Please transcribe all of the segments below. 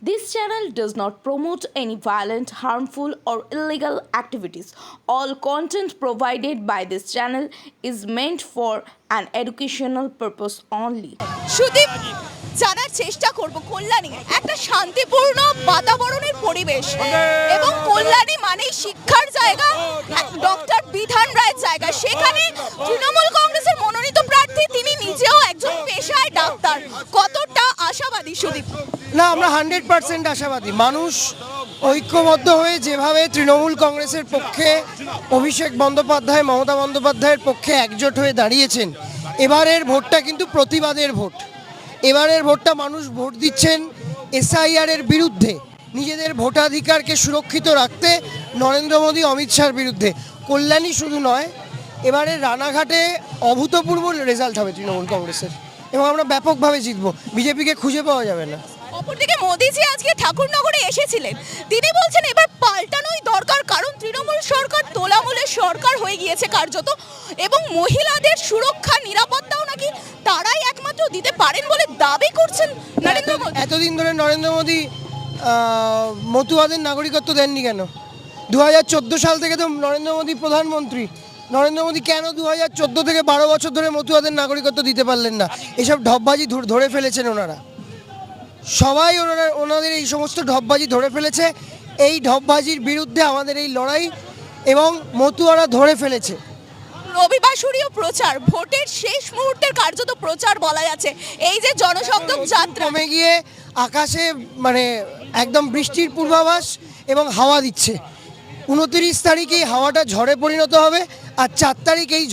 This channel does not promote any violent, harmful, or illegal activities. All content provided by this channel is meant for an educational purpose only. Sudip, জানার চেষ্টা করব কল্যাণী একটা শান্তিপূর্ণ বাতাবরণের পরিবেশ এবং কল্যাণী মানেই শিক্ষার জায়গা, ডক্টর বিধান রায়ের জায়গা। সেখানে তৃণমূল কংগ্রেসের মনোনীত প্রার্থী, তিনি নিজেও একজন পেশায় ডাক্তার। কতটা আশাবাদী সুদীপ? না, আমরা 100% আশাবাদী। মানুষ ঐক্যবদ্ধ হয়ে যেভাবে তৃণমূল কংগ্রেসের পক্ষে অভিষেক বন্দ্যোপাধ্যায়, মমতা বন্দ্যোপাধ্যায়ের পক্ষে একজোট হয়ে দাঁড়িয়েছেন, এবারের ভোটটা কিন্তু প্রতিবাদের ভোট। এবারের ভোটটা মানুষ ভোট দিচ্ছেন SIR এর বিরুদ্ধে, নিজেদের ভোটাধিকারকে সুরক্ষিত রাখতে নরেন্দ্র মোদী, অমিত শাহর বিরুদ্ধে। কল্যাণী শুধু নয়, এবারে রানাঘাটে অভূতপূর্ব রেজাল্ট হবে তৃণমূল কংগ্রেসের এবং আমরা ব্যাপকভাবে জিতবো। বিজেপিকে খুঁজে পাওয়া যাবে না। অপরদিকে মোদিজি আজকে ঠাকুরনগরে এসেছিলেন, তিনি বলছেন এবার পাল্টানোই দরকার, কারণ তৃণমূল সরকার তোলামূলের সরকার হয়ে গিয়েছে কার্যত, এবং মহিলাদের সুরক্ষা নিরাপত্তাও নাকি তারাই একমাত্র দিতে পারেন বলে দাবি করছেন নরেন্দ্র মোদী। এতদিন ধরে নরেন্দ্র মোদী মতুয়াদের নাগরিকত্ব দেননি কেন? 2014 সাল থেকে তো নরেন্দ্র মোদী প্রধানমন্ত্রী। নরেন্দ্র মোদী কেন 2014 থেকে 12 বছর ধরে মতুয়াদের নাগরিকত্ব দিতে পারলেন না? এসব ঢপবাজি ধরে ফেলেছেন ওনারা, সবাই ওনাদের এই সমস্ত ঢপবাজি ধরে ফেলেছে। এই ঢপবাজির বিরুদ্ধে আমাদের এই লড়াই, এবং মতুয়ারা ধরে ফেলেছে। রবিবাসরীয় প্রচার, ভোটের শেষ মুহূর্তের কার্যত প্রচার বলা যাচ্ছে। এই যে জনসংযোগ যাত্রা কমে গিয়ে আকাশে মানে একদম বৃষ্টির পূর্বাভাস এবং হাওয়া দিচ্ছে। 29 তারিখে এই হাওয়াটা ঝড়ে পরিণত হবে, আর 4 তারিখ এই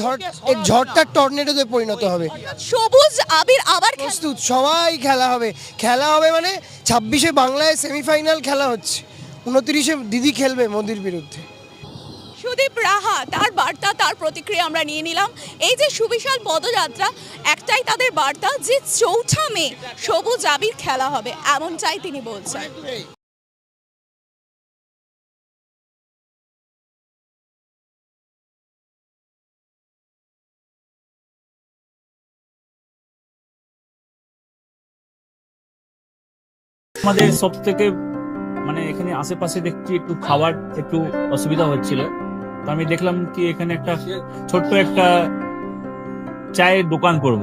ঝড়টা টর্নেডোতে পরিণত হবে। সবুজ আবির আবার প্রস্তুত, সবাই খেলা হবে মানে 26-এ বাংলায় সেমিফাইনাল খেলা হচ্ছে, 29-এ দিদি খেলবে মোদির বিরুদ্ধে। সুদীপ রাহা, তার বার্তা, তার প্রতিক্রিয়া আমরা নিয়ে নিলাম। এই যে সুবিশাল পদযাত্রা, একটাই তাদের বার্তা যে 4 মে সবুজ আবির খেলা হবে, এমনটাই তিনি বলছেন। আমাদের সব থেকে মানে এখানে আশেপাশে দেখছি একটু খাবার একটু অসুবিধা হচ্ছিল, তো আমি দেখলাম কি এখানে একটা ছোট্ট একটা চায়ের দোকান করব।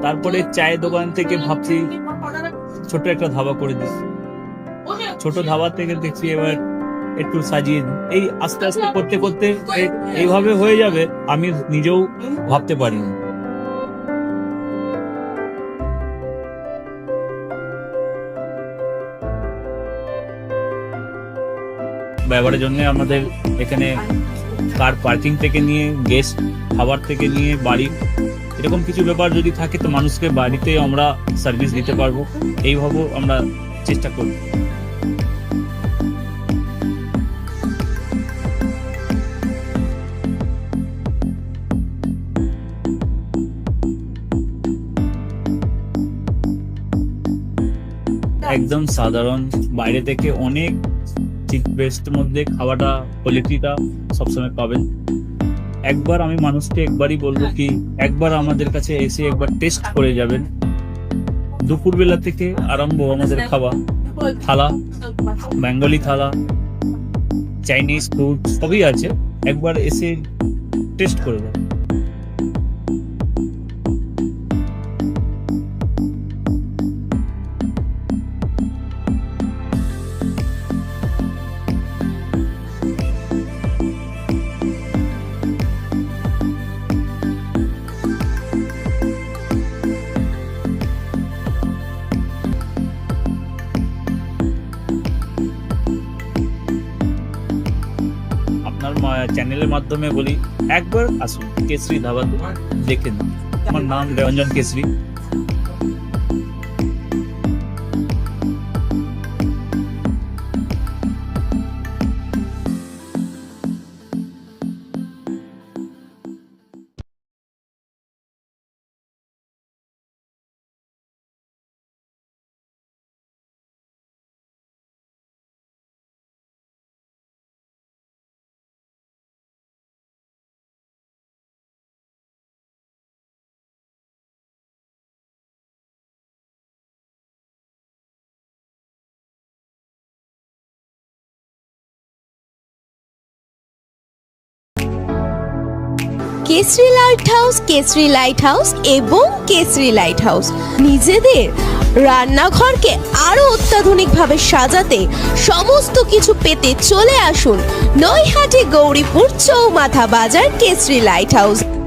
তারপরে চায়ের দোকান থেকে ভাবছি ছোট একটা ধাবা করে দিই। ছোট ধাবা থেকে দেখছি এবার একটু সাজিয়ে দিই। এই আস্তে আস্তে করতে করতে এইভাবে হয়ে যাবে, আমি নিজেও ভাবতে পারিনি। ব্যবহারের জন্য আমাদের এখানে কার পার্কিং থেকে নিয়ে গেস্ট খাবার থেকে নিয়ে বাড়ি, এরকম কিছু ব্যাপার যদি থাকে তো মানুষকে বাড়িতে আমরা সার্ভিস দিতে পারবো, এইভাবেও আমরা চেষ্টা করব। একদম সাধারণ, বাইরে থেকে অনেক চিপ বেস্টের মধ্যে খাওয়াটা, কোয়ালিটিটা সবসময় পাবেন। একবার আমি মানুষকে একবারই বলবো কি একবার আমাদের কাছে এসে একবার টেস্ট করে যাবেন। দুপুরবেলা থেকে আরম্ভ আমাদের খাওয়া, থালা, বেঙ্গলি থালা, চাইনিজ ফুড সবই আছে, একবার এসে টেস্ট করে যাবেন। আপনার চ্যানেলের মাধ্যমে বলি একবার আসুন কেশরী ধাবা, দেখে নিন। আমার নাম রঞ্জন কেশরী। কেসরি লাইট হাউস এবং কেসরি লাইট হাউস নিজেদের রান্নাঘরকে আরো অত্যাধুনিকভাবে সাজাতে সমস্ত কিছু পেতে চলে আসুন নৈহাটি গৌরীপুর চৌমাথা বাজার কেসরি লাইট হাউস।